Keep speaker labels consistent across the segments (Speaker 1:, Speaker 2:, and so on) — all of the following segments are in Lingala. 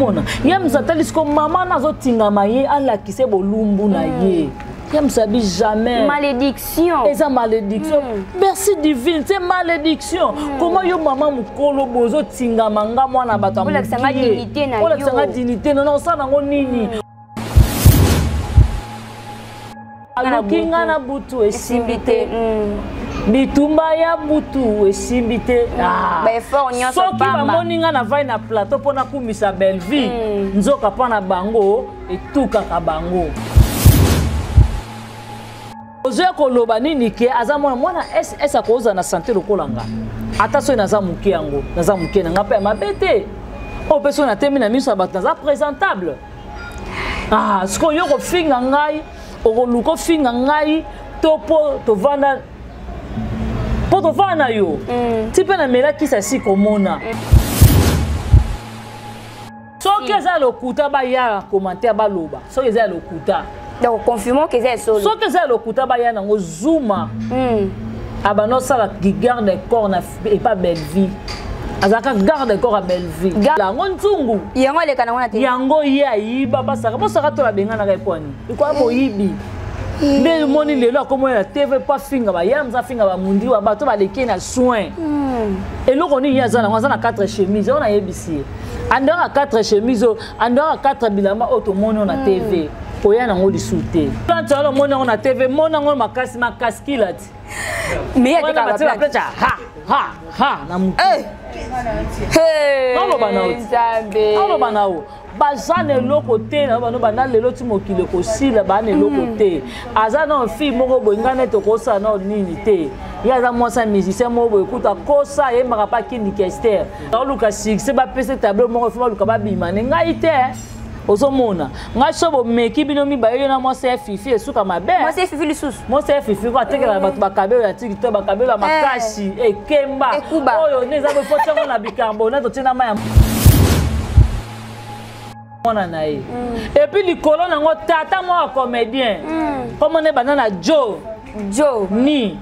Speaker 1: Ozomona. Yam zatali ko maman nazo tingama ye ala kise bolumbu na ye. Yam sabi jamais.
Speaker 2: Malédiction.
Speaker 1: Et ça malédiction. Merci divine, c'est malédiction. Comment yo maman mukolo bozo tingama nga mwana bata mu.
Speaker 2: Ola sanga dignité na yo.
Speaker 1: Ola sanga dignité non ça nango nini. Alokinga na butu esimbite. Bitumba ya butu esimbite. Soki bamoninga na vai na plateau pona kumisa belle vie. Nzoka pana bango etuka ka bango. Ozo koloba nini ke azamona mwana esa koza na santé lokolanga. Ata so naza muke yango, naza muke na ngape mabete. O peso na temi na miso ba naza présentable. Sko yo ko finga ngai, o luko finga ngai topo to vanda poto vana yo. Tipe na mela kisa si komona. Soki eza lokuta ba ya commentaire ba loba. Soki eza lokuta.
Speaker 2: Donc confirmons que c'est solo.
Speaker 1: Soki eza lokuta ba ya nango zuma. Abano sala qui garde corps na et pas belle vie. Azaka garde corps à belle vie. La ngonzungu.
Speaker 2: Yango le kana ngona te.
Speaker 1: Yango ya yiba basaka. Bosaka to la benga na reponi. Iko moyibi. Nde moni lelo comme na TV pas finga ba yamza finga ba mundi wa bato ba leki na soin. Et loko ni yaza na 4 chemises on a yebisi. Andora 4 chemises, andora 4 bilama auto mono na TV. Oya na ngoli soute. Quand tu as mono na TV, mono ngol makasi kilati.
Speaker 2: Mais ya ka
Speaker 1: placha ha na mu. Alo banao. Alo banao. Bazane loko te na bano bana lelo ti mokile ko sila bana loko te. Azana fi moko boingane to ko sa na nini te. Ya za mwasa musicien mo bo ekuta ko sa ye maka pa kini kester. Na luka succès ba pese tableau moko fi ba luka ba bimane ngai te. Ozomona nga shobo meki bino mi bayo na mo se fifi esuka mabe
Speaker 2: mo se fifi lisusu
Speaker 1: mo se fifi ko atekela bato bakabelo ya TikTok bakabelo makashi ekemba oyo neza bo fotongo na bicarbonate tina maya mona na ye et puis likolo nango tata mo comédien comme ne banana Johnny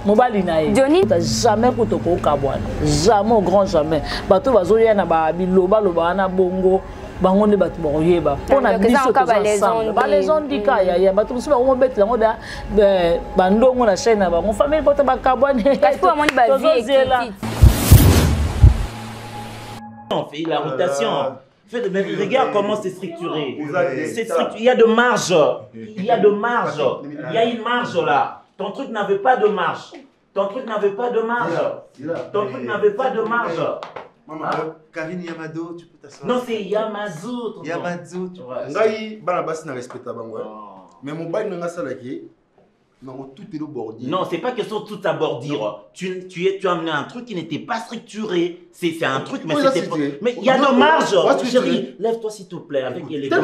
Speaker 1: Mobali na ye.
Speaker 2: Johnny
Speaker 1: jamais kutoko kabwana. Jamais au grand jamais. Bato bazoya na ba biloba loba na bongo bango ne bato boyeba. Pona biso ko ensemble. Ba les on dit ka ya bato so ba ngo beti lango da bandongo na chaîne ba mon famille poto ba kabwana.
Speaker 2: Parce que mon ba vie.
Speaker 3: On fait la rotation. Regarde comment c'est structuré. Il y a de marge. Il y a de marge. Il y a une marge là. Ton truc n'avait pas de marge. Ton truc n'avait pas de marge. Ton truc n'avait pas de marge.
Speaker 4: Maman, Karine Yamado, tu peux t'asseoir.
Speaker 3: Non, c'est Yamazo.
Speaker 4: Yamazo, tu vois. Ngai, Banabas n'a respecté pas moi. Mais mon bail n'a pas salé. Non, tout est au bordure.
Speaker 3: Non, c'est pas question de tout à bordure. Tu as amené un truc qui n'était pas structuré. C'est un truc, mais c'était pas. Mais il y a de marge. Chérie, lève-toi s'il te plaît. Avec élégance.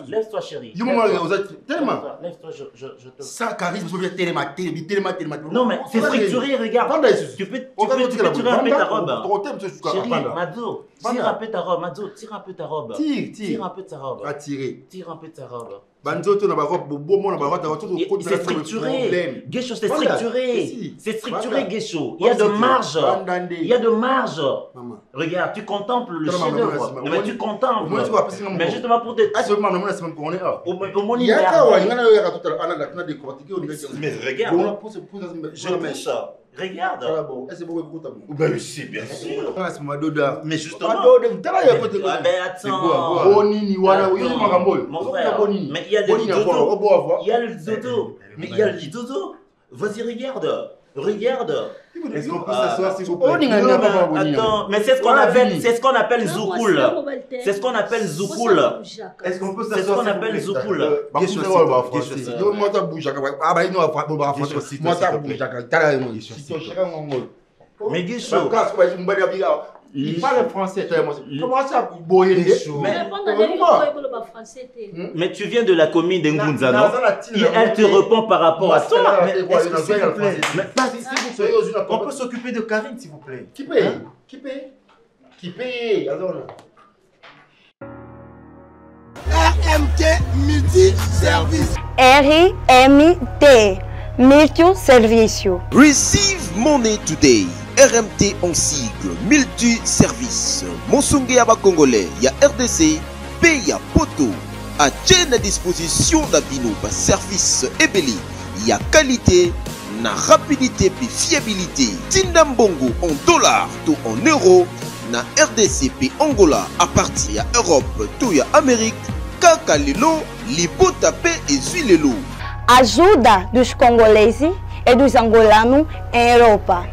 Speaker 3: Lève-toi, chérie. Lève-toi, je te.
Speaker 4: Ça, charisme, je tellement.
Speaker 3: Non, mais c'est structuré, regarde. Tu peux tirer un peu ta robe. Chérie, Mado, tire un peu ta robe. Mado, tire un peu ta robe. Tire un peu ta robe. Tire un peu ta robe. C'est structuré. Guécho, c'est structuré. C'est structuré, Guécho. Il y a de marge. Il y a de marge. Regarde, tu contemples le chef-d'œuvre. Mais tu contemples. Mais justement pour te. Mais regarde. Je touche. Regarde. Ben c'est bien sûr. Mais justement. Ben attends. Mon frère. Mais il y a le dodo. Il y a le dodo. Mais il y a le dodo. Vas-y, regarde. Regarde.
Speaker 4: Est-ce qu'on peut s'asseoir s'il vous plaît?
Speaker 3: Attends, mais c'est ce qu'on appelle Zoukoul. C'est ce qu'on appelle Zoukoul.
Speaker 4: Est-ce qu'on peut s'asseoir?
Speaker 3: C'est ce qu'on appelle Zoukoul. Mais Guicho.
Speaker 4: Il parle français. Comment ça, boyer?
Speaker 3: Mais tu viens de la commune de Ngunza, non? Elle te répond par rapport à toi. Mais est-ce que s'il vous plaît?
Speaker 4: On peut s'occuper de Karine, s'il vous plaît. Qui paye? Qui paye? Qui paye?
Speaker 5: RMT Multi-Service.
Speaker 2: RMT Multi-Service.
Speaker 5: Receive money today.
Speaker 6: RMT en sigle multi-service. Monsunge Yaba Congolais, ya RDC, P ya Poto. A à disposition d'Abino par service Ebeli. Ya qualité, na rapidité puis fiabilité. Tindambongo en dollars tout en euros. Na RDC puis Angola à partir ya Europe tout ya Amérique. Kaka lelo, libota pe ezulelo.
Speaker 7: Ajuda dos congoleses e dos angolanos em Europa.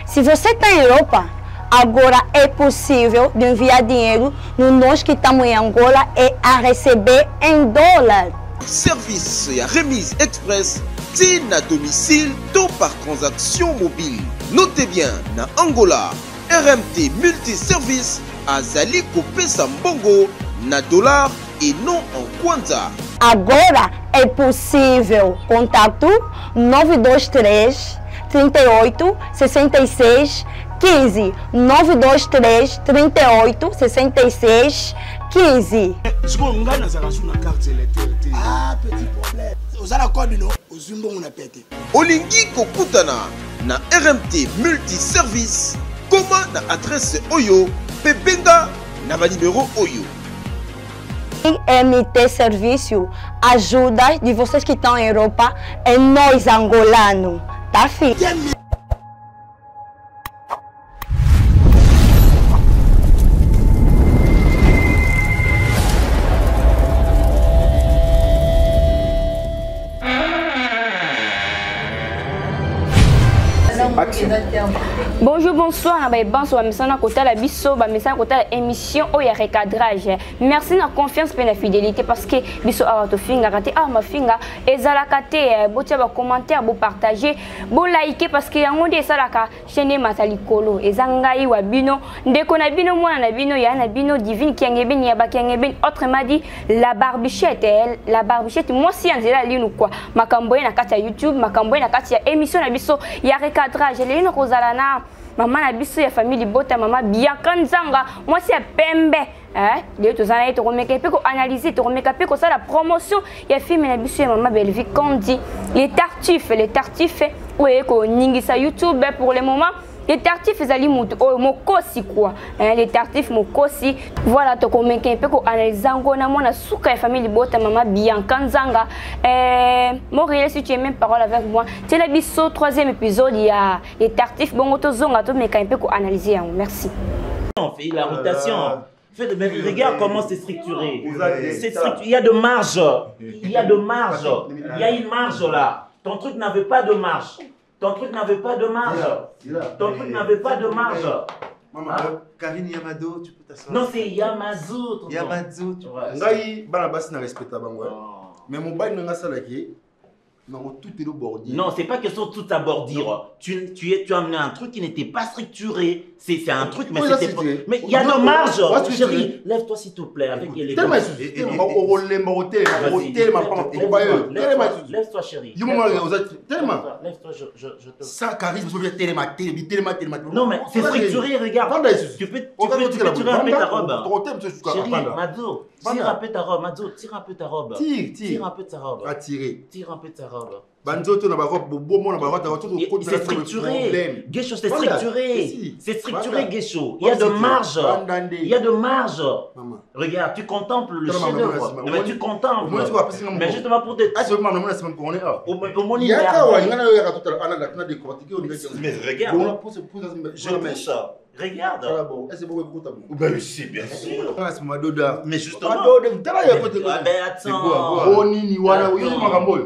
Speaker 7: Se você está em Europa, agora é possível de enviar dinheiro no nós que estamos em Angola e a receber em dólar.
Speaker 6: Service et remise express, à domicile, tout par transaction mobile. Notez bien, na Angola, RMT multiservice, Azali Kopé Sambongo, na dollar et non en kwanza.
Speaker 7: Agora é possível. Contato 923 38 66 15 923 38 66 15.
Speaker 5: Ah, petit problème. Vous avez quoi, non? Aux humains, on a pété.
Speaker 6: Olingi Kokutana, na RMT multiservice, comment na adresse Oyo, Pebenga, na ba numéro Oyo.
Speaker 7: RMT Serviço ajuda de vocês que estão em Europa e nós angolanos. Tá, filho?
Speaker 2: Bonjour, bonsoir. Bonsoir, merci à côté la biso, merci à côté la émission où il y a recadrage. Merci de la confiance et la fidélité parce que biso a to finga raté ma finga et zalakate botia ba commentaire bo partager bo liker parce que yango de salaka chaîne matali kolo ezangai wa bino ndeko na bino mwana na bino ya na bino divine qui ngeben ya ba qui ngeben autrement dit la barbichette moi si anzela linu quoi makambo na kati ya YouTube makambo na kati ya émission na biso ya recadrage les no kozala na maman na biso ya famille bota maman bien kanzanga moi c'est pembe les tous années to remeka pe ko analyser to remeka pe ko ça la promotion ya film na biso ya maman Belvi Kondi les tartifs ouais ko ningisa YouTube pour le moment. Les tartifs ezali mokosi quoi les tartifs mokosi voilà to komeka un peu ko analysango na mona suka ya famille bota mama Bianca Nzanga Moriel si tu es même parole avec moi c'est la biso 3e épisode il y a les tartifs bongo to zonga to meka un peu ko analyser merci
Speaker 8: on fait la rotation mais regarde comment c'est structuré. Il y a de marge. Il y a une marge là. Ton truc n'avait pas de marge. Ton truc n'avait pas de marge.
Speaker 4: Maman, Karine Yamado, tu peux t'asseoir.
Speaker 8: Non, c'est Yamazo.
Speaker 4: Yamazo, tu vois. Ngai, Banabas n'a respecté pas. Mais mon bail n'a pas salé. Non, tout est au bordir.
Speaker 8: Non, c'est pas question de tout abordir. Tu as amené un truc qui n'était pas structuré. C'est un truc, mais c'était pas. Mais il y a de marge. Chérie, lève-toi s'il te plaît avec élégance. Lève-toi, chérie. Lève-toi, je te.
Speaker 4: Sans charisme, je vais tellement.
Speaker 8: Non, mais c'est structuré, regarde. Tu peux tirer un peu ta robe. Chérie, Mado, tire un peu ta robe. Mado, tire un peu ta robe. Tire un peu ta robe. Tire un peu ta robe. C'est structuré. Guécho, c'est structuré. C'est structuré, Guécho. Il y a de marge. Il y a de marge. Regarde, tu contemples le chef-d'œuvre. Mais tu contemples. Mais justement pour te. Mais regarde. Je mets ça. Regarde. Ben si, bien sûr. Mais justement.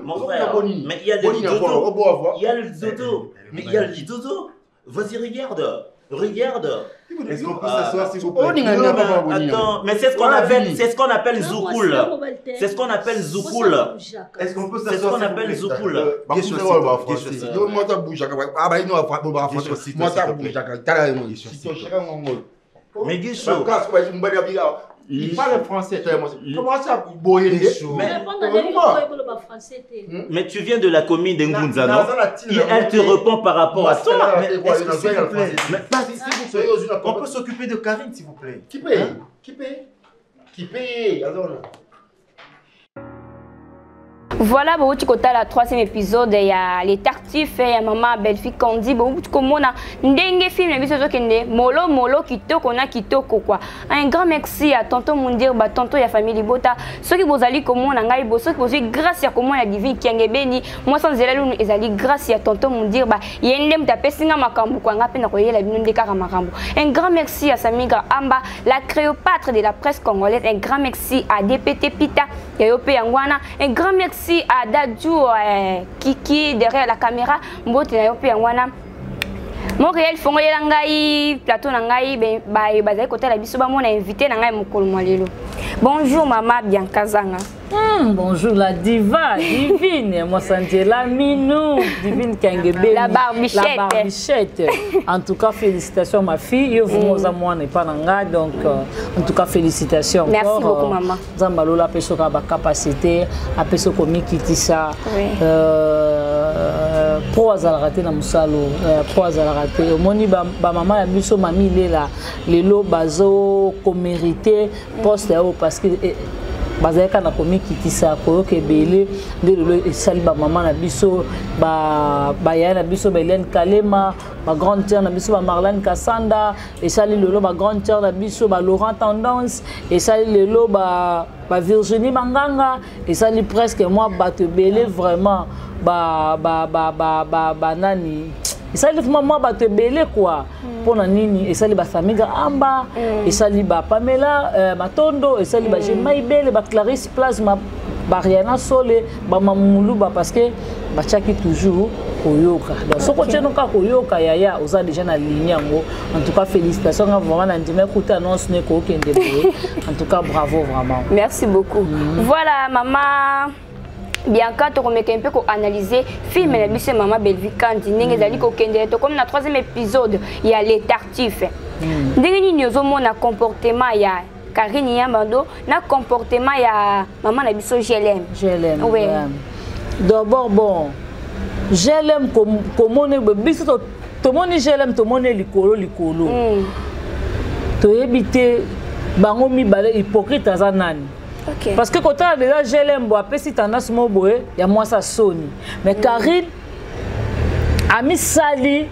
Speaker 8: Mon frère. Mais il y a des dodo. Il y a le dodo. Mais il y a le dodo. Vas-y, regarde.
Speaker 4: Est-ce qu'on peut s'asseoir s'il vous plaît?
Speaker 8: Attends, mais c'est ce qu'on appelle Zoukoul. C'est ce qu'on appelle Zoukoul.
Speaker 4: Est-ce qu'on peut s'asseoir?
Speaker 8: C'est ce qu'on appelle Zoukoul. Mais Guicho.
Speaker 4: Il parle français. Comment ça,
Speaker 8: mais tu viens de la commune de Ngunza, non? Elle te répond par rapport à toi.
Speaker 4: On peut s'occuper de Karine, s'il vous plaît. Qui paye?
Speaker 2: Voilà, bon, tu côté la 3e épisode, il y a les tartifs, il y a maman belle-fille Candy, bon, comme on a dengue film, les bisous qui molo kitoko na kitoko quoi. Un grand merci à tonton Mundir, bah tonton ya famille Bota, ceux qui vous allez comme on a ngai ceux qui vous allez grâce à comment la divine qui a béni, moi sans zéro ils allez grâce à tonton Mundir, bah yendem tapé singa makambu kwa ngapi na koyela binu ndeka makambu. Un grand merci à Samiga Amba, la Cléopâtre de la presse congolaise, un grand merci à DPT Pita, Yayope Yangwana, un grand merci à Dadjou qui derrière la caméra mbote na yope yangwana Montréal fongo ngai plateau na ngai bazali côté la biso ba mona invité na ngai mokolo mwalelo. Bonjour maman Bianca Zanga.
Speaker 1: Bonjour la diva divine moi Sangela Minou divine Kangebe
Speaker 2: la barbichette.
Speaker 1: En tout cas félicitations ma fille vous moi n'est pas nanga donc en tout cas félicitations.
Speaker 2: Merci beaucoup maman.
Speaker 1: Zambalola peso ka ba capacité a peso komi kitisa pro azala raté na musalo pro azala raté omoni ba maman ya biso mami lela lelo bazo ko mériter poste parce que bazaka na komi kitisa ko kebele ndelo esali ba maman na biso ba ya na biso ba Hélène Kalema ba grande sœur na biso ba Marlène Kassanda esali lelo ba grande sœur na biso ba Laurent Tendance esali lelo ba Virginie Manganga esali presque moi bato belé vraiment ba nani esali vraiment bato belé quoi pona nini esali ba Samiga Amba esali ba Pamela Matondo esali ba Jemaibele ba Clarisse Plasma ba Riana Sole ba Mamuluba parce que ba chaki toujours koyoka donc ce côté non ka koyoka yaya oza déjà na ligne yango en tout cas félicitations vraiment na ndime écoute annonce ne ko kende en tout cas bravo vraiment
Speaker 2: merci beaucoup voilà maman Bianca to komeka un peu ko analyser film na biso maman Belle-Vie Kandi ndenge zali ko kende to comme na 3e épisode il y a les tartifs ndenge ni nyozo mona comportement ya Karine Yamando na comportement ya maman na biso GLM
Speaker 1: oui d'abord bon GLM comme on est biso to moni GLM to moni likolo to ebité bango mi balé hypocrite azanani. Okay. Parce que quand on a déjà GLM, si tu as il y a moi ça sonne. Mais Karine a mis sali,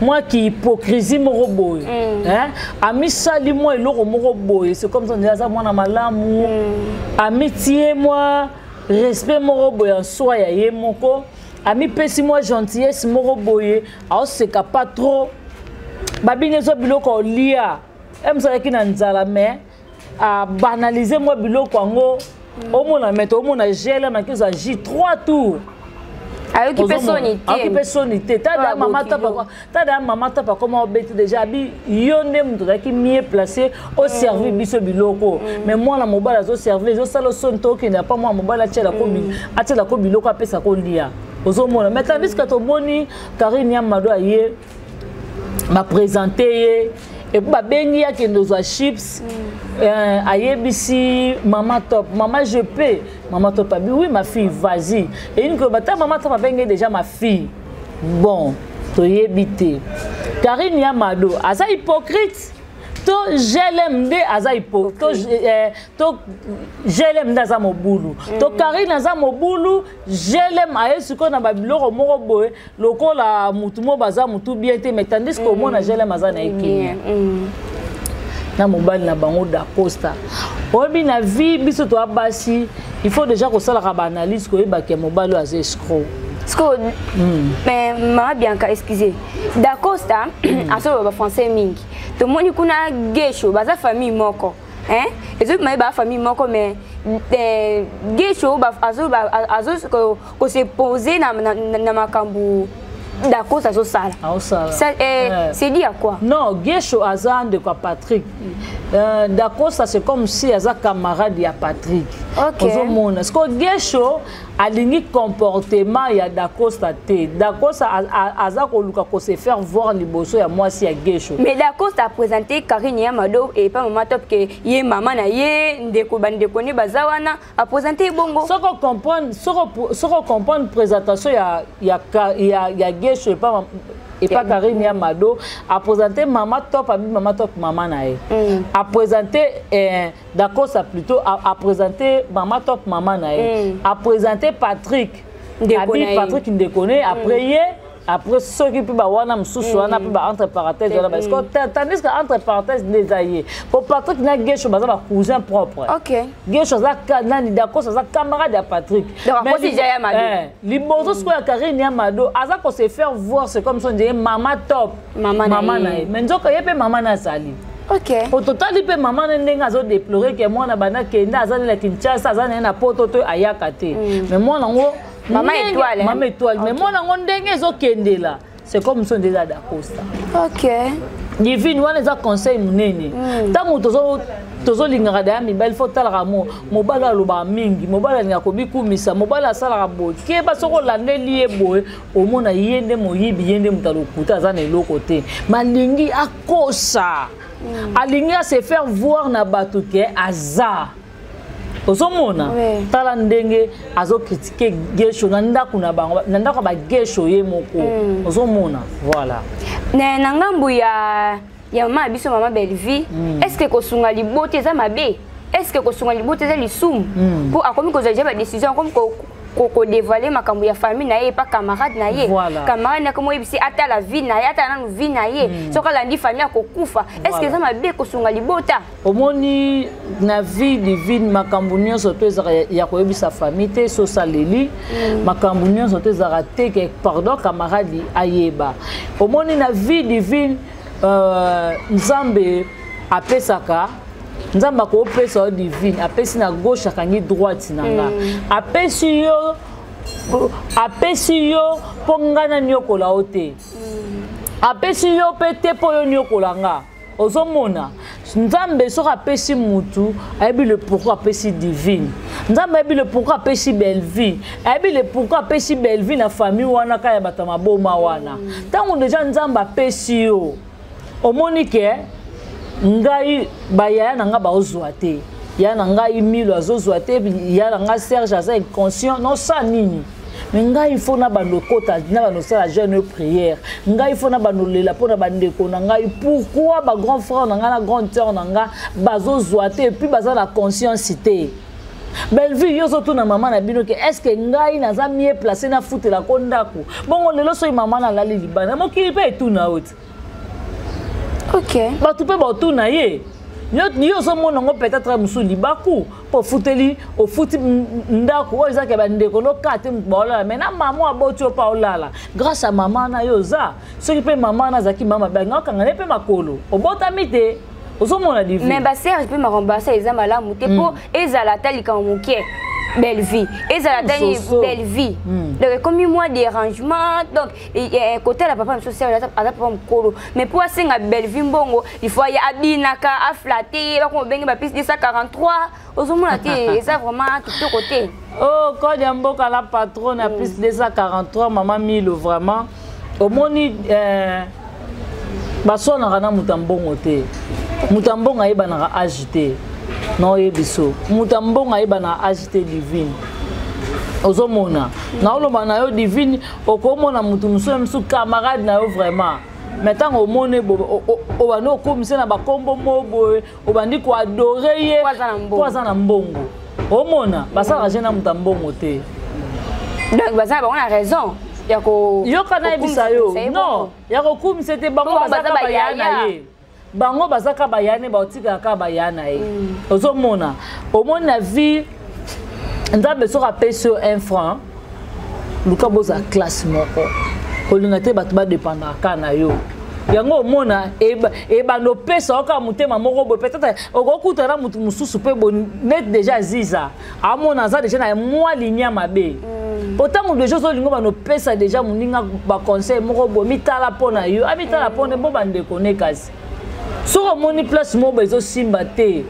Speaker 1: moi qui hypocrisie mon robot. A mis sali, moi et l'autre mon robot. C'est comme ça, on dit ça, moi, dans l'amour. Amitié, moi, respect mon robot en soi, il y a mon corps. Ami pesi moi gentillesse mon robot. Alors c'est pas trop. Babine zo biloko lia. Aime ça qui nan zala mais à banaliser moi biloko ngo au mona mettre au mona gel ma kiza J 3 tours
Speaker 2: à occuper
Speaker 1: sonité tada maman tapa comment obéter déjà bi yonde muto qui mieux placé au service biso biloko mais moi la mobile zo servir zo salo son to qui n'a pas moi mobile atela ko biloko apesa ko lia ozo mona mais tandis que to boni Karine Yamado aye m'a présenté et puis bengi ya kendo za chips ayebisi maman top maman je peux maman top abi oui ma fille vas-y et une que bata maman top bengi déjà ma fille bon to yebité Karine Yamado asa hypocrite to GLM de aza hypocrite to GLM ndaza mobulu to Karine aza mobulu GLM ayesuko na babiloko moko boye lokola mutu mo baza mutu bien te mais tandis que mona GLM aza na ekini na mobali na bango da Costa obi na vie biso to abasi il faut déjà ko sala ka analyse ko yeba ke mobali aza escroc.
Speaker 2: Mais maman Bianca excusez d'Acosta aso ba français mingi to moni kuna gesho baza famille moko ezo mai ba famille moko mais gesho ba azo ko se poser na makambu d'Acosta so sala c'est dit à quoi
Speaker 1: non gesho azan de quoi Patrick d'Acosta c'est comme si aza camarade ya Patrick. OK ce que gesho alingi comportement ya d'Acosta te d'Acosta aza ko luka ko se faire voir liboso ya moi si ya gesho
Speaker 2: mais d'Acosta a présenté Karine Yamado et pas maman top que yé maman na yé ndeko bandeko ne bazawana a présenté bongo soko comprendre présentation ya gesho et pas
Speaker 1: et pas Karine Yamado a présenté maman top maman nae a présenté d'accord ça plutôt a présenté maman top maman nae a présenté Patrick Ndekone après ceux qui peuvent avoir un sous entre parenthèses parce que tandis que entre parenthèses les aïeux pour Patrick n'a gué chose un cousin propre gué chose nani d'accord ça camarade de Patrick mais si j'ai Yamado libozo ce que Karine Yamado aza ko se faire voir c'est comme si on disait maman top maman naï mais nzoka yepe maman na sali au total il peut maman n'enga zo déplorer que moi na bana kenda aza na Kinshasa aza na poto to ayakate mais moi nango Maman étoile. Mais moi, c'est comme si on déjà d'accord.
Speaker 2: Ok.
Speaker 1: Divine, on les a conseillé munene. Tant tozo lingara mi bel faut tal ramo. Mobala loba mingi, mobala ngakobi kumisa, mobala sala rabo. Ke ba soko lande lié boy, au mona yende moyibi yende mutalo kuta za na lokote. Malingi akosa. Alingi a se faire voir na batuke azar. Ozomona tala ndenge azo critiquer gesho nanda kuna bango nanda ko ba gesho ye moko ozomona voilà
Speaker 2: na ngambu ya mama biso mama Belvi est-ce que ko sunga libote za mabe est-ce que ko sunga libote za lisum pour akomi ko zaje ba décision comme ko dévoiler makambu ya famille na ye pas camarade na ye camarade na komo yebisi ata la vie na ye ata na vie na ye soka landi famille ko kufa est-ce que za mabe ko sunga libota
Speaker 1: omoni na vie divine makambu nyonso to ezaka ya koyebisa famille te so saleli makambu nyonso to ezaka te ke pardon camarade ayeba omoni na vie divine nzambe apesaka nzamba ko pesa divine apesi na gauche akangi droite nanga apesi yo pongana nyokola ote apesi yo pete po yo nyokola nga ozomona nzambe soka apesi mutu ayebi le pourquoi apesi divine nzambe ayebi le pourquoi apesi belle vie ayebi le pourquoi apesi belle vie na famille wana kaya bata maboma wana tango deja nzambe apesi yo omoni ke ngai bayaya nanga baozwa te ya nanga Milo azozwa te ya nanga Serge aza inconscient non ça nini mais ngai il faut na bandokota na banosala jeune prière ngai il faut na banolela pona bandeko na ngai pourquoi ba grand frère nanga na grande sœur nanga bazozwa te puis baza na conscience te belle vie yo surtout na maman na bino ke est-ce que ngai naza mieux placé na foot la kondako bongo lelo so maman na lali libana mo kili pe tout na haute.
Speaker 2: Ok.
Speaker 1: Bah tu peux tout naïe. Ni yo somo nango peut-être musuli baku pour fouteli au foot ndako o izake bandeko no kate mbola mais na maman aboti o pa olala grâce à maman na yoza ce qui peut maman na zaki mama banga kangane pe makolo obota mite ozomona divi
Speaker 2: mais ba Serge peut me rembourser les amala muté pour ezala tali quand moké belle vie ezala tali belle vie donc comme moi dérangement donc côté la papa monsieur Serge ala papa mkolo mais pour asenga belle vie mbongo il faut ya abinaka a flatter ba ko bengi ba piste 243 ozomona te ça vraiment tout côté
Speaker 1: oh quand yamboka la patronne a piste 243 maman Milo vraiment au moni baso na kana mutambongo te mutambongo ayeba na agité non yebiso mutambongo ayeba na agité divine ozomona na oloba na yo divine okomona mutu musu camarade na yo vraiment maintenant omone obano okomise na bakombo mobo obandi ko adorer ye poza na mbongo omona basala jena mutambongo te
Speaker 2: donc basala ba on a raison yako
Speaker 1: yoka ebisa yo non yako kumise te bango bazaka bayana ye bango bazaka bayane baotika ka bayana ye ozomona omona vie nzambe soka pese 1 franc luka boza classe moko kolinga te bato ba dépendre kana yo yango omona eba no pesa oka mutema moko bo peut-être okokuta na mutu mususu pe bo net déjà ziza amona za déjà na moi linya mabe autant de choses olingo ba no pesa déjà muninga ba conseil moko bo mitala pona yo amitala pona bo bande konekasi so moni place mo bezo simba te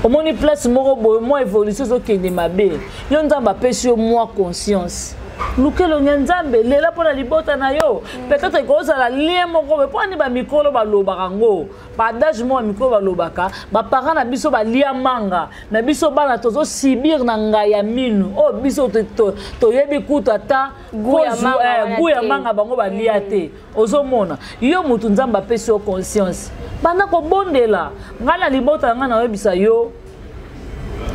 Speaker 1: omoni place moko bo mo évolution zo kende mabe yo nzamba pesi yo moi conscience lukelo nzambe lela pona libota na yo peut-être que ça lien moko be poni ba mikolo ba lobaka ngo ba adage mo mikolo ba lobaka ba parents na biso ba lia manga na biso bana tozo sibir na ngaya minu o biso to yebi kuta ta guya manga bango ba lia te ozomona yo mutu nzamba pesi o conscience bana ko bondela ngala libota ngana webisa yo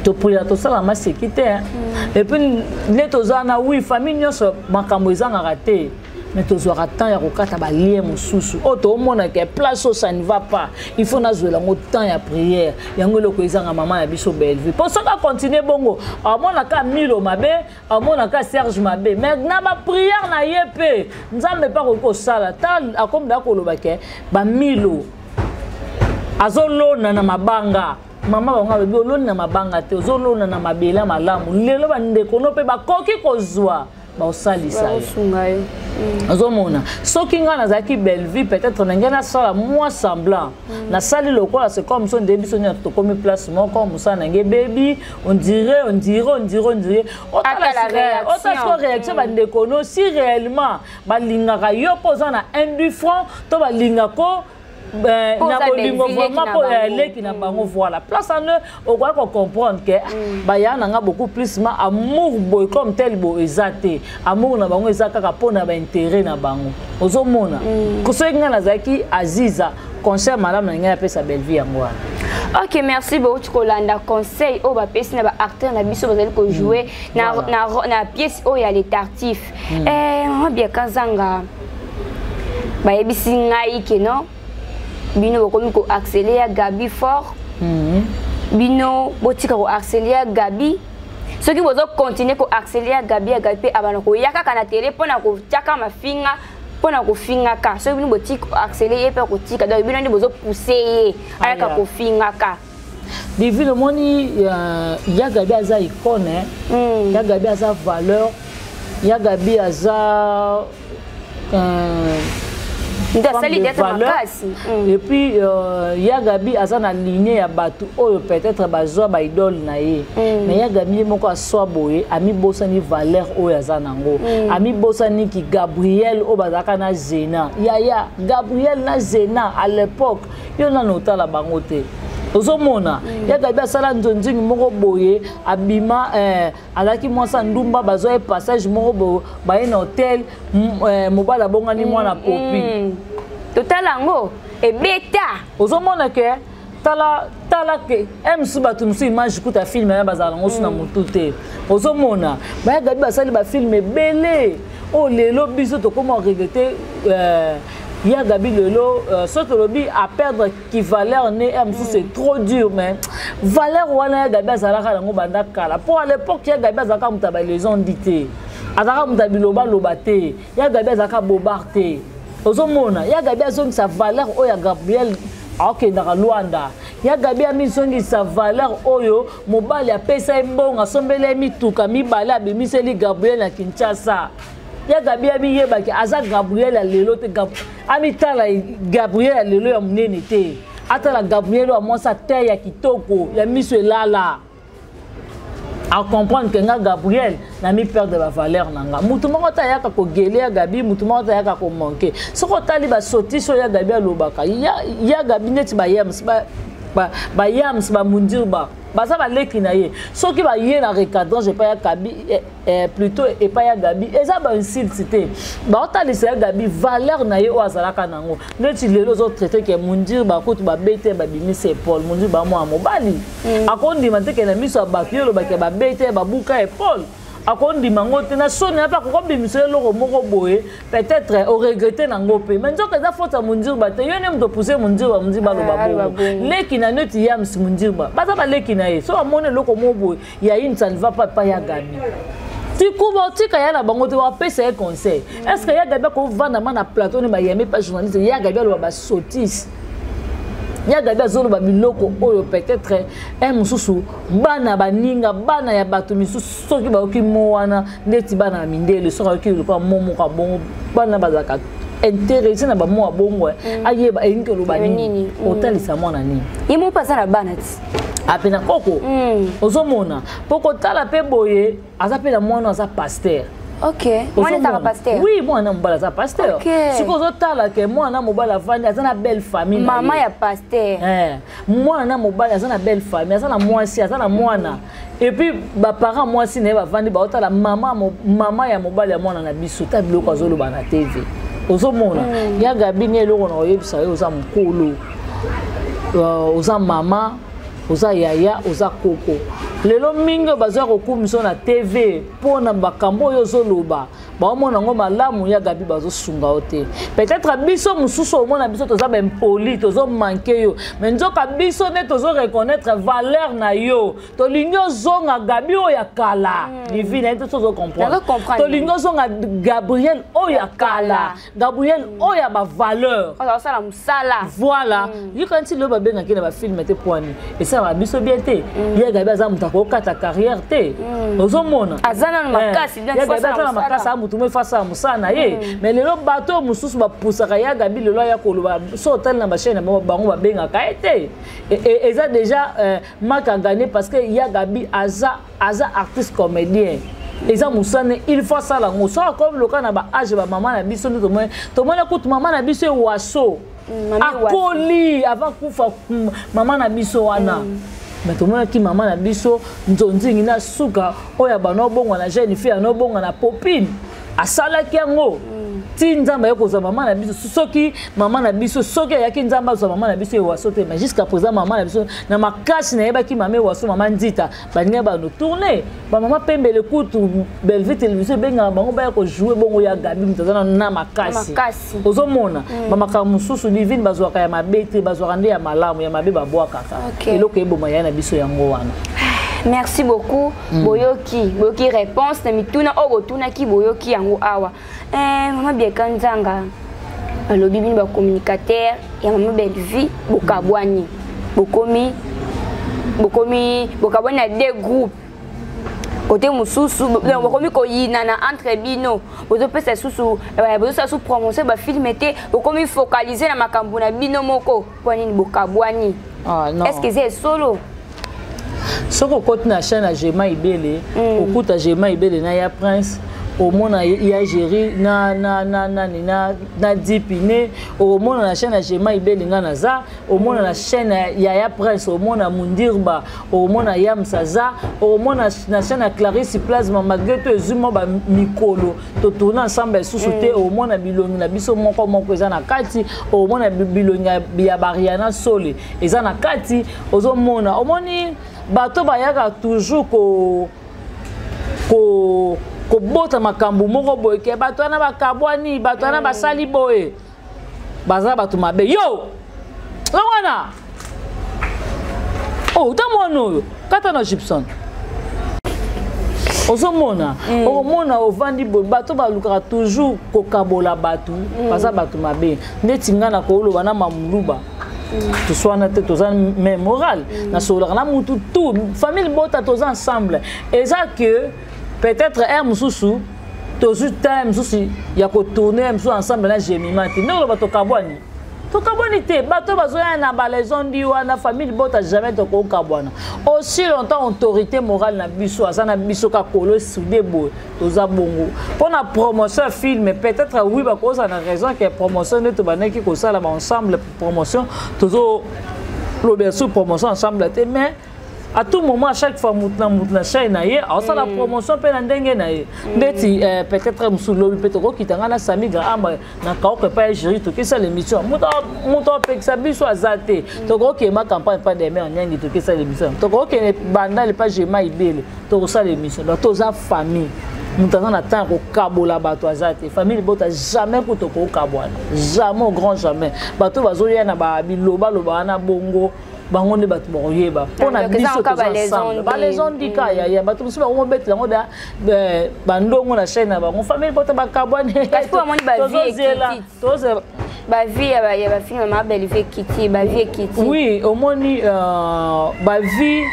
Speaker 1: to priya to sala ma sécurité et puis les tozana oui famille nyonso makambo ezanga raté mais tozwaka temps ya kokata ba lien mosusu o to mona que place ça ne va pas il faut nazwela ngo temps ya prière yango loko ezanga maman ya biso belle vie pour ça continuer bongo amona ka Milo mabe amona ka Serge mabe mais na ba prière na yepe nzambe pa ko sala ta akomda ko lobake ba Milo azolona na mabanga mama bango bebe oloni na mabanga te ozolona na mabela malamu lelo bandeko no pe bakoki kozwa baosalisa yo azomona soki nga nazalaki belle vie peut-être ndenge nasala moi semblant nasali lokola c'est comme so nde biso nyonso tokomi place moko mosala nange bebi on dirait otala réaction bandeko no si réellement balingaka yo poza na un du front to balingako na bolingo vraiment pour leki na bango voilà place en eux on doit comprendre que baya nanga beaucoup plus ma amour boy comme tel bo ezate amour na bango ezaka ka pona ba intérêt na bango ozomona ko so nga nazaki aziza conseil madame na nga pesa belle vie yango.
Speaker 2: Ok, merci beaucoup. Tu as conseil au bapes na ba acteur na biso bazali ko jouer na pièce où il y a les tartifs on bien kazanga ba yebisi ngai ke non bino bokomi ko accélérer Gabi fort bino botika ko accélérer Gabi ceux qui bozo continuer ko accélérer Gabi pe abana ko yaka kana télé pona ko tiaka mafinga pona ko finga ka ceux bino botika ko accélérer pe ko tika donc bino ndi bozo pousser ayaka ko finga ka
Speaker 1: divine moni ya Gabi aza icône ya Gabi aza valeur ya Gabi aza et puis ya Gabi azana lignée ya batu oyo peut-être bazwa ba idole na ye mais ya Gabi moko aswa boye ami bosani valeur oyo azana ngo ami bosani ki Gabriel o bazaka na Zena ya Gabriel na Zena à l'époque yo na notala bango te ozomona ya Gabi asala nzonzingi moko boye abima alaki mwasa ndumba bazwa passage moko bo ba en hôtel mobala bongani mwana popi
Speaker 2: totala ngo ebeta
Speaker 1: ozomona ke tala ke MC batu musu image kuta film ya bazala ngo suna mutu te ozomona ba Gabi basali ba film belé o lelo biso to comment regretter ya Gabi lelo soto lobi à perdre qui valeur né MC c'est trop dur mais valeur wana ya Gabi azalaka ngo banda kala pour à l'époque ya Gabi azalaka mutaba les ont dit azalaka mutabi loba te ya Gabi azalaka bobarté ozomona ya Gabi azongi sa valeur oyo Gabriel akendaka Luanda ya Gabi amisongi sa valeur oyo mobali apesa mbongo asombele mituka mibale abimiseli Gabriel na Kinshasa ya Gabi amiyebaki aza Gabriel lelo te amitala Gabriel lelo ya munene te atala Gabriel wa mwasa te ya kitoko ya miso elala à comprendre que nga Gabriel n'a mis perdre la valeur nanga mutu moko ta yaka ko gele ya Gabi mutu moko ta yaka ko manquer soko tali ba soti so ya Gabi alobaka ya Gabi neti ba yams ba yams ba mundir ba baza ba leki na ye soki ba ye na recadrage pas ya Gabi plutôt et pas ya Gabi eza ba insulté ba otalisa ya Gabi valeur na ye o azalaka nango neti lelo zo traiter que mundir ba kutu ba bete ba bimise Paul mundir ba mo amobali akondi manteke na miso ba piolo ba ke ba bete ba buka e Paul akondi mangote na soni na pa ko bimise loko moko boye peut-être au regretter nango pe mais nzoka za faute mundir ba te yone mto pousser mundir ba lo babo leki na neti yam si mundir ba baza ba leki na ye so amone loko mo boye ya une ça ne va pas ya Gabi tu kuba tika ya na bango te wa pesa conseil est-ce que ya Gabi ko vanda na plateau ne ba yeme pas journaliste ya Gabi lo ba sotis ya Gabi azolo ba biloko oyo peut-être mususu bana baninga bana ya bato misusu soki ba oki mo wana ndeti bana mindele soki oki ko momo ka bongo bana bazaka intéressé na ba mo bongo ayeba enkelo ba nini otalisa mwana nini
Speaker 2: yimo pasa na bana ti
Speaker 1: apena koko ozomona poko tala pe boye aza pe na mwana aza pasteur
Speaker 2: Ok. Moi, je suis pasteur.
Speaker 1: Oui, moi, je suis pasteur.
Speaker 2: Ok.
Speaker 1: Ce que je dis, moi, je suis une belle famille.
Speaker 2: Maman est pasteur.
Speaker 1: Moi, je suis une belle famille. Je suis une et puis, mes parents, moi, si je suis la maman ya mobile ya mwana na biso ta biloko azoloba na TV. Ozomona, ya Gabi ni eloko na oyebisa yo oza mokolo. Oza mama, oza yaya, oza koko. Lelo mingi bazoya kokumisa na TV pona bakambo oyo ozoloba. Baomona ngo malamu ya Gabi bazosunga ote. Peut-être biso mususu omona biso toza ben poli, tozo manquer yo. Mais nzoka biso ne tozo reconnaître valeur na yo. To lingo zonga Gabi o ya kala. Divine to tozo comprendre. To lingo zonga Gabriel o ya kala. Gabriel o ya ba valeur.
Speaker 2: Ça la musala.
Speaker 1: Voilà. Yo quand il ba benga ki na ba film te poani. Et ça va biso bien te. Ya Gabi aza mutako kata carrière te. Ozomona.
Speaker 2: Azana na makasi bien
Speaker 1: fa mutu me face à musana ye mais le bateau mususu ba pusaka ya Gabi le ya koloba so hotel na ba chaîne bango ba benga ka été et ça déjà marque à gagner parce que ya Gabi aza artiste comédien et ça musane il faut ça la muso comme le cas na ba âge ba maman na biso to moi écoute maman na biso waso akoli avant kufa maman na biso wana. Mais tout le monde qui maman na biso nzonzi ngina suka oya bano bongo na jeune fille no bongo na popine asala kiango ti nzamba yoko za maman na biso soki maman na biso soki ya ki nzamba za maman na biso waso te mais jusqu'à présent maman na biso na makasi na yeba ki maman waso maman nzita baninga ba no tourner ba maman pembe le kutu Belleville télévision benga bango ba ko jouer bongo ya Gabi mutazana na makasi ozomona mama ka mususu divine bazwaka ya mabete bazwaka nde ya malamu ya mabe babwa kaka eloko eboma ya na biso yango wana.
Speaker 2: Merci beaucoup. Boyoki réponse na mituna ogotuna ki boyoki yango awa. Maman Biekanzanga. Le bibi ba communicateur ya maman Belleville bokabwani. Bokomi na deux groupes. Côté mususu bokomi ko yina na entre bino. Bozo pesa susu bozo sa su promotion ba film était bokomi focaliser na makambo na bino moko. Kwa nini bokabwani?
Speaker 1: Ah non.
Speaker 2: Est-ce que c'est solo?
Speaker 1: Soko kote na chaîne à Gema Ibele, okuta Gema Ibele na ya Prince, au monde ya Géry na Dipine, au monde na chaîne à Gema Ibele ngana za, au monde na chaîne ya Prince, au monde na Mundirba, au monde na Yamsaza, au monde na chaîne à Clarisse Plasma malgré tout Zuma ba mikolo, to tourner ensemble sous-souté au monde na bilongi na biso moko eza na kati, au monde na bilongi ya Bariana Sole, eza na kati, ozo mona, au moni bato bayaka toujours ko bota makambu moko boye ke bato ana bakabwani bato ana basali boye baza bato mabe yo wana oh tamono kata na Gibson ozomona omona ovandi boye bato balukaka toujours kokabola bato baza bato mabe ndeti ngana koloba na mamuluba tout soit mais moral na solar na mutu tout famille bota tous ensemble et ça que peut-être un mususu tous time mususu ya ko tourner mususu ensemble na gemimati non ba to kabwani te bato bazoya na balaison di wana famille bota jamais to ko kabwana aussi longtemps autorité morale na biso azana biso ka kolo soudé bo toza bongo pour na promotion film peut-être oui ba cause na raison que promotion ne to banaki ko sala ba ensemble promotion tozo lobe sous promotion ensemble te mais à tout moment, à chaque fois, la chaîne aille, alors la promotion peut l'endinguer naïe. Beti peut-être musulo peut-être qui t'engana sami gramba na kao que pas gérer tout que ça l'émission. Monto avec sa biso azate. To gros que ma campagne pas des mères nyangi tout que ça l'émission. To gros que banda le pas Gema Ibele. To ça l'émission. Donc to za famille. Nous attend au kabola bato azate. Famille bota jamais pour to ko kabwana. Jamais au grand jamais. Bato bazoya na ba biloba loba na bongo. Bangonde batu boyeba pona biso ensemble ba les ondika ya batu biso ba ngobeti lango da bandongo na chaîne ba famille bota ba kabwane
Speaker 2: parce que amoni ba vie toze ba vie ya ba film ma belle vie kiti ba vie kiti
Speaker 1: oui omoni ba vie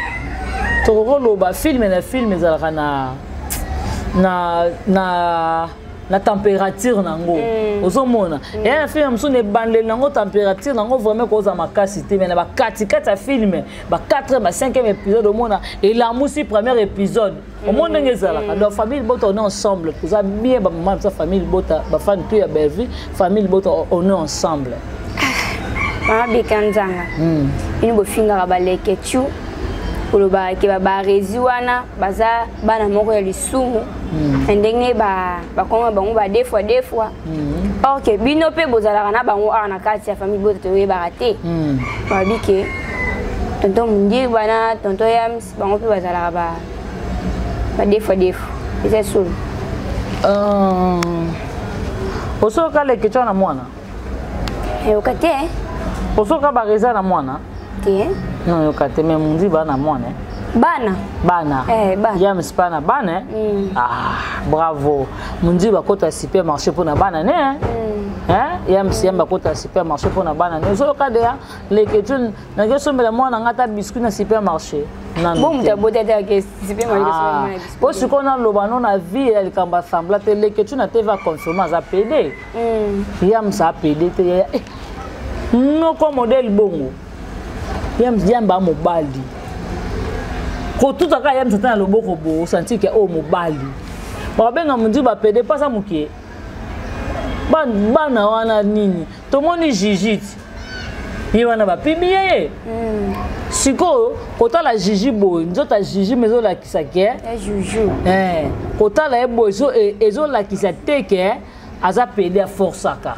Speaker 1: to rolo ba film ezalaka na la température nango ozomona et un film so ne bandel nango température nango vraiment koza makasité mais na ba kati ya film ba 4e ba 5e épisode au mona et la musi premier épisode au monde ngezala donc famille bota on est ensemble vous a bien ba maman sa famille bota ba fan tout ya belle famille bota on est ensemble
Speaker 2: mama bikanzanga ini bo finga ba leketu koloba ke ba reziwana baza bana moko ya lisumu ndenge ba koma bango ba des fois OK bino pe bozala na bango ana kati ya famille bote to ba raté ba bike tonton mundi bana tonton yams bango pe bazala ba des fois c'est sûr
Speaker 1: osoka le kecho na mwana
Speaker 2: okate
Speaker 1: osoka ba reza na mwana
Speaker 2: te
Speaker 1: non okate mais mundi bana mwana
Speaker 2: bana
Speaker 1: bana yams bana bana bravo mundi bakota supermarché pour na bana ne yams yamba kota supermarché pour na bana ne so kade ya le kecho na geso mbele mwana ngata biscuit na supermarché
Speaker 2: bon muta botata ke supermarché
Speaker 1: po sikona loba non na vie ya likamba sambla te le kecho na te va confirmer za PD yams a PD te no ko modèle bongo yams yamba mobali ko tout aka yams tata loboko bo senti ke o mobali ba benga mundi ba PD pas ça mukie bana wana nini tomoni jijit yi wana ba pimiye siko kota la jiji boy nzota jiji mezo la kisake
Speaker 2: juju
Speaker 1: kota la ebo ezo la kisate ke aza PD a forçaka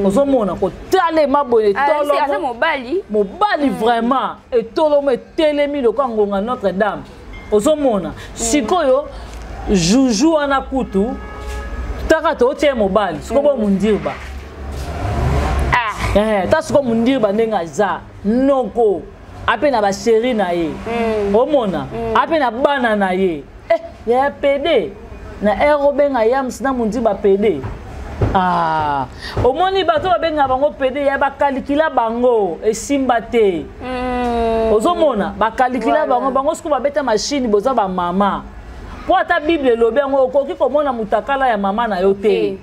Speaker 1: ozomona ko tale maboye tolo
Speaker 2: asa mobali
Speaker 1: vraiment et tolo me telemi le kangonga Notre-Dame ozomona sikoyo juju ana kutu taka to tie mobali siko bo mundirba ta siko mundirba ndenga za noko apena ba chéri na ye omona apena bana na ye ya PD na erobenga yams na mundirba PD omoni bato babenga bango PD ya bakalikila bango esimba te ozomona bakalikila bango siko babeta machine boza ba mama po ata bible lobe yango okoki komona mutakala ya mama na yo te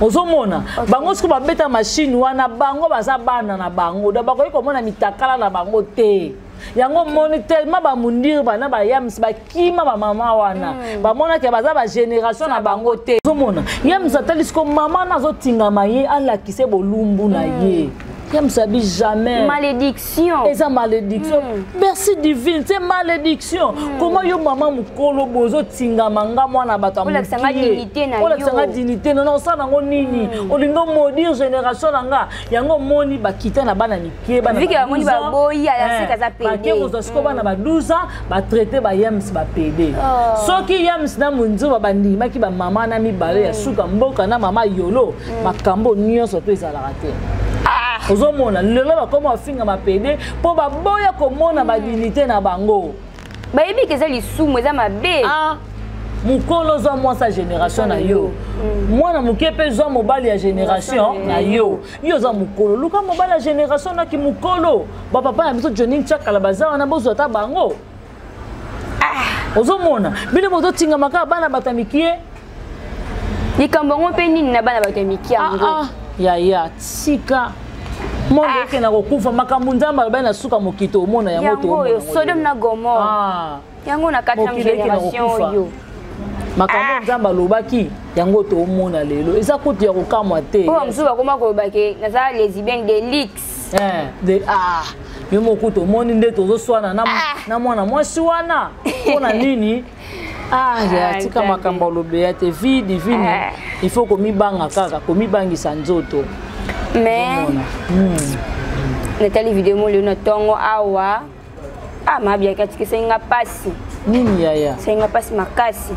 Speaker 1: ozomona bango siko babeta machine wana bango baza bana na bango da bakoki komona mitakala na bango te yango moni tellement ba mundir bana ba yams ba kima ba mama wana ba mona ke baza ba génération na bango te ozomona yams atali siko mama nazo tingama ye ala kise bolumbu na ye yams abi jamais
Speaker 2: malédiction
Speaker 1: eza malédiction merci divine c'est malédiction comment yo mama mukolo bozo tingama nga mwana bato
Speaker 2: amukile
Speaker 1: ola sanga dignité non ça nango nini olingo maudire génération nanga yango moni bakita na bana mikie bana
Speaker 2: viki moni ba boya ya sika za PD
Speaker 1: ke bozo siko bana ba 12 ans ba traiter ba yams ba PD soki yams na munzu ba bandi maki ba mama na mibale ya suka mboka na mama yolo makambo nyonso to ezala te ozomona lelo bakoma ofinga ma PD po baboya komona ba dignité na bango
Speaker 2: bayebi keza lisumu eza mabe
Speaker 1: mukolo zo mwa sa génération na yo mwana muke pe zo mobali ya génération na yo za mukolo luka mobali ya génération na ki mukolo ba papa ya biso Johnny Chakala bazawa na bozo ta bango ozomona bino bozo tinga maka bana batamikie
Speaker 2: likambo ngo pe nini na bana batamikia ngo
Speaker 1: ya tika monde ke na kokufa makambo nzamba ba na suka mokito omona yango to
Speaker 2: yango Sodom na Gomorrhe yango na 4e génération yo
Speaker 1: makambo nzamba lobaki yango to omona lelo eza kuti ya kokamwa te
Speaker 2: o msuba koma ko bake na za lesbienne de lix
Speaker 1: yo mokuto omoni nde tozo swana na mwana mwasi wana pona nini ya tika makambo lobe ya te vie divine il faut komibanga kaka komibangisa nzoto
Speaker 2: mais Nathalie vidéo mo le notongo awa mabia katiki senga pasi
Speaker 1: nini yaya
Speaker 2: senga pasi makasi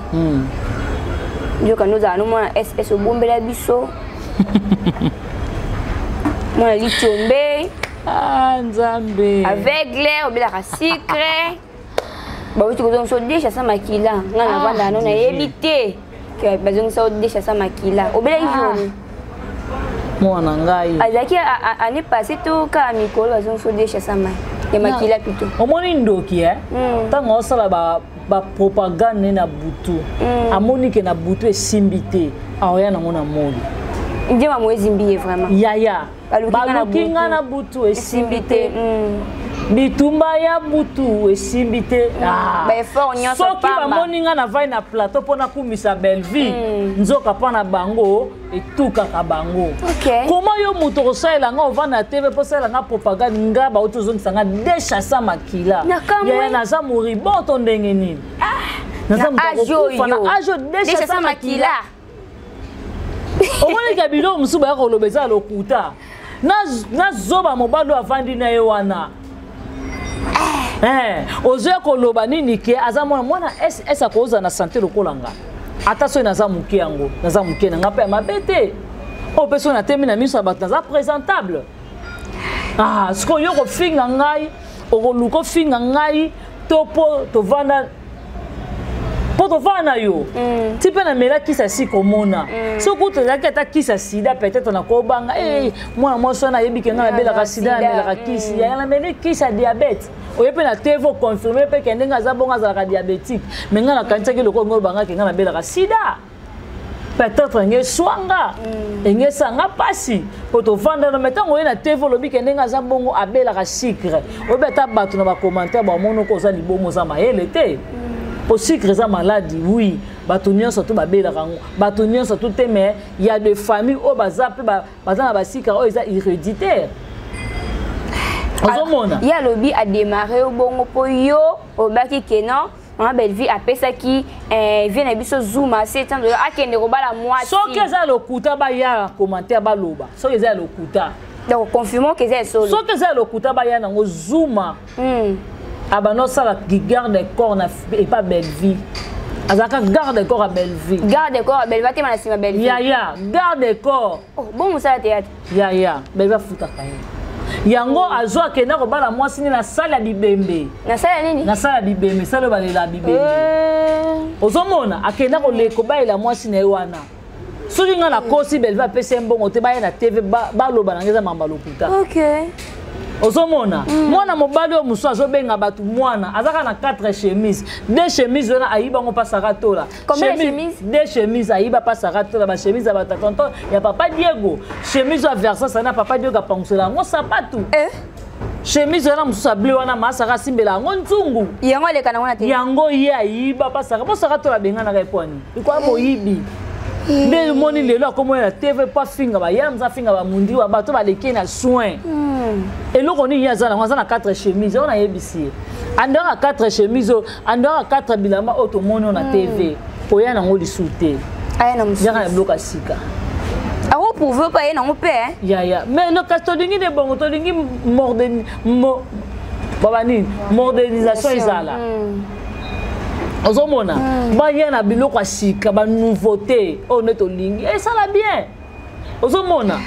Speaker 2: ndio kanoza no mwana SS obombela biso mwana lichombe
Speaker 1: nzambe
Speaker 2: aveugle obela ka secret ba wuti ko so déjà ça makila ngana banda no na yebite ke bazong so déjà ça makila obela hivyo
Speaker 1: mwana ngai
Speaker 2: azaki année passée tout ka mikolo bazong so déjà ça makila ya makila plutôt
Speaker 1: omoni ndoki tango osala ba propagande na butu amoni ke na butu esimbité aoya na mona moli
Speaker 2: ndima mwezi mbiye vraiment
Speaker 1: yaya balukinga na butu esimbité bitumba ya butu esimbité soki bamoninga na vai na plateau mpona kumisa belvie nzoka mpo na bango etukaka bango koma yo moto kosalelanga ovanda na tv mpo salelanga propagande nga bauti ozongisanga dechasa makila yaya naza moribon to ndenge nini naza motokokufa na ajo dechasa makila omoneka biloko mosusu baya koloba eza lokuta nazoba mobali avandi na ye wana ozoya koloba nini ke aza mwana ese akoza na santé lokola nga ata soki naza moke yango naza moke na nga mpe ya mabe te oyo mpe soki natemi na miso ya bato naza présentable sikoyo yo kofinga ngai okoluka ofinga ngai to mpo tovanda mpo tovanda na yo ti mpe namela kisa si komona soki tozalaki ata kisa sida peut-être nakobanga mwana mwasi wana ayebi ke ngai nabelaka sida namelaka kisi yaya nameli kisi ya diabete oye mpe na tv oconfirme mpe ke ndenge aza bongo azalaka diabétique me ngai nakanisaki lokolo ngai obangaki ngai nabelaka sida peut-être enge swanga enge esanga mpasi mpo tovanda no me ntango oye na tv olobi ke ndenge aza bongo abelaka sucre oyebi ata bato na bacommentaire bamoni oko oza libomo oza mayele te po sucre eza maladi oui bato nyonso to babelaka yango bato nyonso to te me ya de famille oyo baza mpe baza na basucre oyo eza héréditaire ozomona
Speaker 2: ye alobi adémarre obongo mpo yo obaki ke non mama Belvie apesaki vie na biso zuma se etan doyo akende kobala mwasi
Speaker 1: soki eza lokuta baya commentaire baloba soki eza lokuta
Speaker 2: donc confirmons que c'est solo
Speaker 1: soki eza lokuta baya nango zuma abanosala garde corps na epa Belvie azaka garde corps à Belvie
Speaker 2: garde corps à Belvie atema na sima Belvie
Speaker 1: yaya garde corps
Speaker 2: bon mosala théâtre
Speaker 1: yaya Belvie afutaka ye yango azwa akenda kobala mwasi nini na sala ya bibembe
Speaker 2: na sala nini
Speaker 1: na sala ya bibembe sala oyo balela bibembe ozomona akenda kobayela mwasi na ye wana soki ngai nakosi Belvie apesi ye mbongo te baya na tv baloba nange eza mamba lokuta ozomona mwana mobali oyo mosusu azobenga bato mwana azaka na 4 chemise 2 chemise wana ayiba ngo pasaka tola 2 chemise ayiba pasaka tola ba chemise ya batatonto ya papa Diego chemise ya Versace na papa Diego apangusela yango sapatu chemise wana mosusu abli wana masaka asimbela yango nzungu
Speaker 2: yango aleka nango na te
Speaker 1: yango ye ayiba pasaka tola bengana epwani ikwa moyibi nde moni lelo akomoya na tv pa finga bayala mza finga bamundi wa bato baleki na soin eloko nini ye aza nango aza na 4 chemise oyo nayebisi ye andaka 4 chemise oyo andaka 4 bilamba oyo tomoni oyo na tv oya nango lisu te yaka na biloko ya sika
Speaker 2: akoprouve pa ye nango mpe
Speaker 1: yaya mais lokasi tolingi nde bongo tolingi modernisation ezala ozomona baya na biloko ya sika banouveauté oyo nde tolingi esala bien ozomona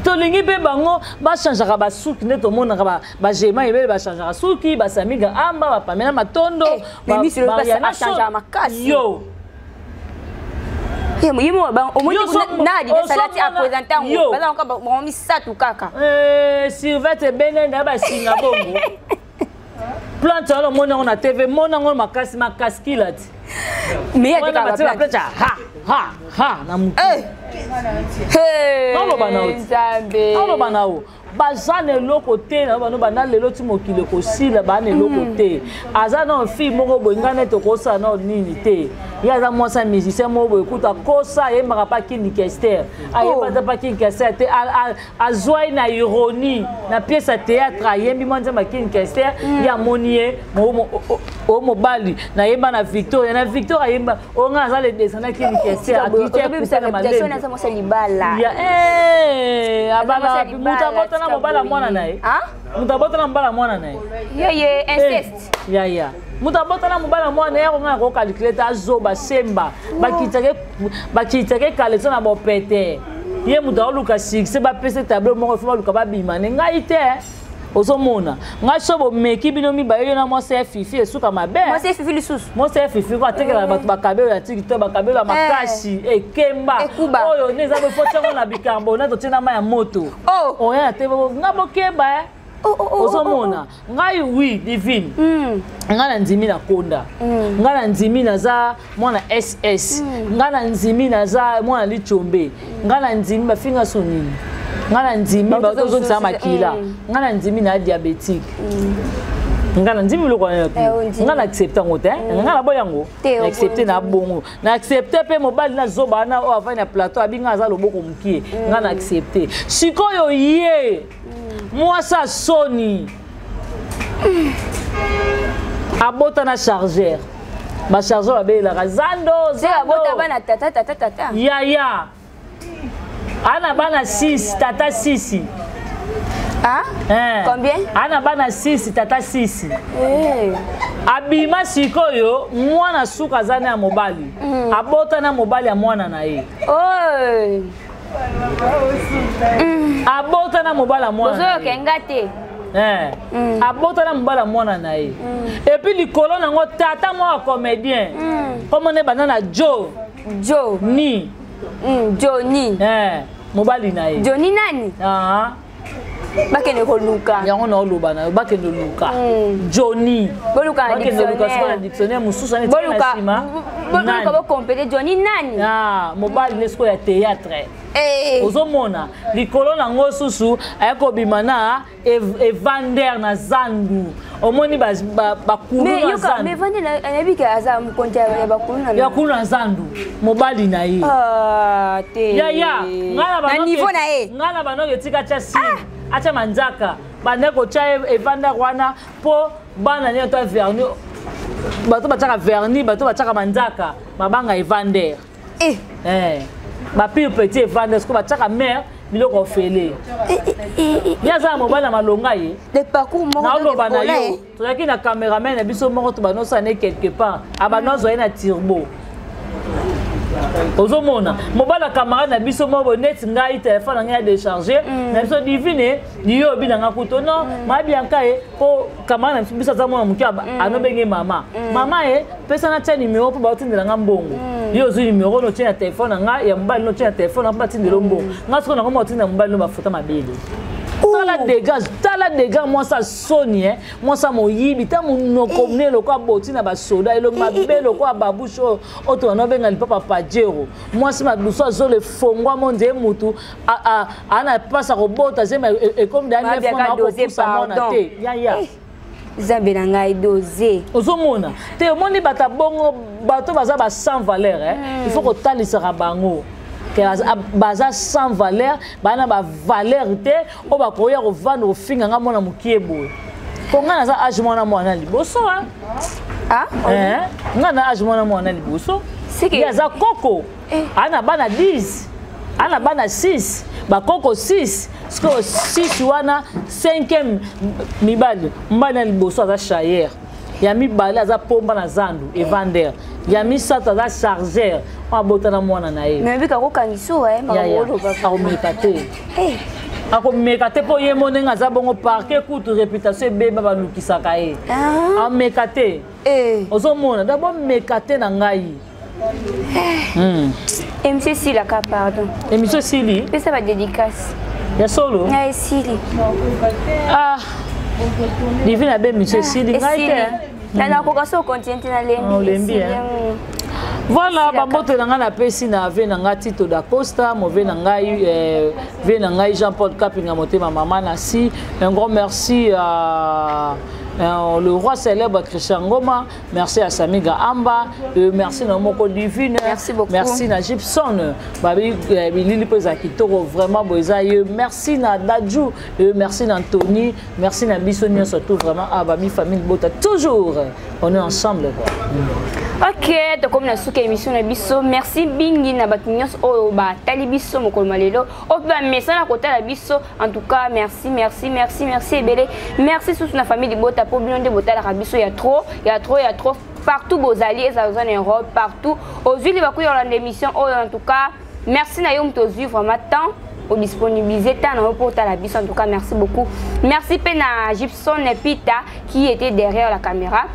Speaker 1: tolingi mpe bango bachangeaka basuki nde tomonaka bagema ebele bachangeaka suki basamiga amba bapamela matondo yo sylvete ebenge nde basinga bongo plante wana omoni yango na tv mona yango makasi kila ti na mutu oloba na o baza na eloko te na bano bana lelo ti mokili ekosila baa na eloko te aza na fille moko boye ngai neti okosala na nini te ye aza mwasi musicien moko boye kuta kosa ayembaka mpa kiniki ester ayembaka mpa kiniki ester te azwai na ironie na pièce ya théâtre ayembi mwa nzambe kiniki ester ye amoni ye oyo mobali nayemba na victor ayemba oyo ngai aza le descend na kiniki ester akitiakutana malembe mutu abotana mobala mwana na ye mutu abotana mobala mwana na ye yaya mutu abotana mobala mwana na ye yango ngai nakokalcule te azoba semba bakitake kaleso na bopete ye mutu aoluka succès bapesa tableau moko fo baluka babima ne ngai te ozomona ngai so bomeki bino mibale yo na mwasi ya fifi esuka mabe
Speaker 2: mwasi ya fifi lisusu
Speaker 1: mwasi ya fifi ko atekela bato bakabelo ya tiktok bakabelo ya makasi ekemba oyo neza bofotango na bicarbonate otina ma ya moto oya te nga bokeba ozomona ngai oui divine nga na ndimi na konda nga na ndimi naza mwana ss nga na ndimi naza mwana lichombe nga na ndimi bafinga sonini nga na ndimi bazozongisa makila nga na ndimi na diabétique nga na ndimi loko nga na accepte ngo te nga na boyango na accepte na bongo na accepte pe mobali na zoba na o avani na plateau abinga aza loboko mukie nga na accepte sikoyo ye mwasa soni abota na chargeur ba chargeur babelaka zando
Speaker 2: abota bana tata
Speaker 1: yaya ana bana 6 tata 6
Speaker 2: combien
Speaker 1: ana bana 6 tata 6 abima sikoyo mwana suka azana ya mobali abota na mobali ya mwana na ye abota na mobali ya mwana abota na mobali ya mwana na ye epuis likolo nango tata mwa comédien komone bana na Johnny mobali na ye
Speaker 2: Johnny nani bakende koluka
Speaker 1: yango na oloba na bakende luka Johnny
Speaker 2: boluka
Speaker 1: na dictionnaire mususu na nsima
Speaker 2: boluka bo compléter Johnny nani
Speaker 1: mobali lesko ya théâtre ozomona likolo nango susu ayako bima na Evander na Zandu omoni bakulu na Zandu
Speaker 2: mais Evander anabika aza mkonti ya bakulu
Speaker 1: na Zandu mobali na ye ya
Speaker 2: na niveau na ye
Speaker 1: ngana banoke tika cha si acha manzaka bandeko cha Evander wana po bana ne to verni bato bataka verni bato bataka manzaka mabanga Evander ba pire petit Evander sko bataka mère biloko ofele yaza mobala malonga ye
Speaker 2: le parcours moko
Speaker 1: na loba na yo tozaki na cameraman na biso moko to banosa ne quelque part abanozo ye na turbo ozomona mobala camarade na biso moko net ngai téléphone ngai décharger na biso divine yo binanga kuto non ma bianka e po camarade na biso za mwana mukiaba anobenge mama e pesa na tia numéro po ba tindela nga mbongo yo zo numéro no tia téléphone ngai ya mbali no tia téléphone pa tindela mbongo nga siko na ko tinda mbali no ba futa mabele tala dégâts moi ça soni moi ça moyibi ta monoko nelo kwa botina ba soda elo mabelo kwa babusho oto na benga lipa pajero moi si maduso zo le fongwa monde mutu ana pasa robota zema et comme dernière fois na doser pardon ya
Speaker 2: Zambe na ngai doser
Speaker 1: ozomona te moni bata bongo bato baza ba sans valeur il faut que talisa bango baza sans valeur bana ba valeur te o ba koya ko vendre au finga nga mona mukiebo ko nga na za age mona mwana liboso nga na age mona mwana liboso ya za koko ana bana 10 ana bana 6 ba koko 6 sko 6 wana 5e mibali mbana liboso aza chayer ya mibali aza pomba na Zandu Evander ya misato aza chargeur abota na mwana na ye
Speaker 2: mais bika ko kangiso makolo
Speaker 1: papa akomekate akomekate po ye monenga aza bongo parquet kutu réputation ebeba balukisaka ye amekate ozomona d'abord mekate na ngai
Speaker 2: MC Sila ka pardon
Speaker 1: MC Sili
Speaker 2: pesa ba dédicace
Speaker 1: ya solo
Speaker 2: ya Sili
Speaker 1: divine abe MC Sili ngai te
Speaker 2: na ko kaso continent na lembi
Speaker 1: voilà bambote na nga na pesi na ave na nga Tito da Costa move na ngai Jean-Paul Kapinga motema mama na si un grand merci à le roi célèbre Christian Ngoma, merci à Samiga Amba, merci à Moko Divine,
Speaker 2: merci beaucoup,
Speaker 1: merci à Gibson, Babi Lili Pesakitoro, vraiment boisaye, merci à Dadju, merci à Anthony, merci à Bissonia surtout vraiment à Bami famille Bota toujours, on est ensemble quoi.
Speaker 2: Ok, donc comme la souka émission na biso, merci bingi na batnyos o ba tali biso mokolo malelo, o ba message na kota la biso, en tout cas merci ebele, merci sous la famille Bota pour bien de Bota la biso, il y a trop partout vos alliés en Europe, partout aux huiles bakuyo dans l'émission, en tout cas merci na yom tozu vraiment temps au disponibiliser tant pour la biso, en tout cas merci beaucoup. Merci pena Gibson Pita qui était derrière la caméra.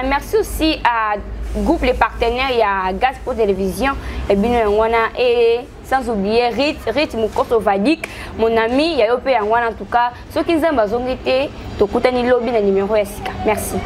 Speaker 2: Merci aussi à groupe les partenaires, il y a Gaz pour télévision et sans oublier Rit Mukoso Vadik, mon ami, Yayo Pe Yangwana en tout cas. Ceux qui nous ont bazongité, tokutani lobby na numéro Sika. Merci.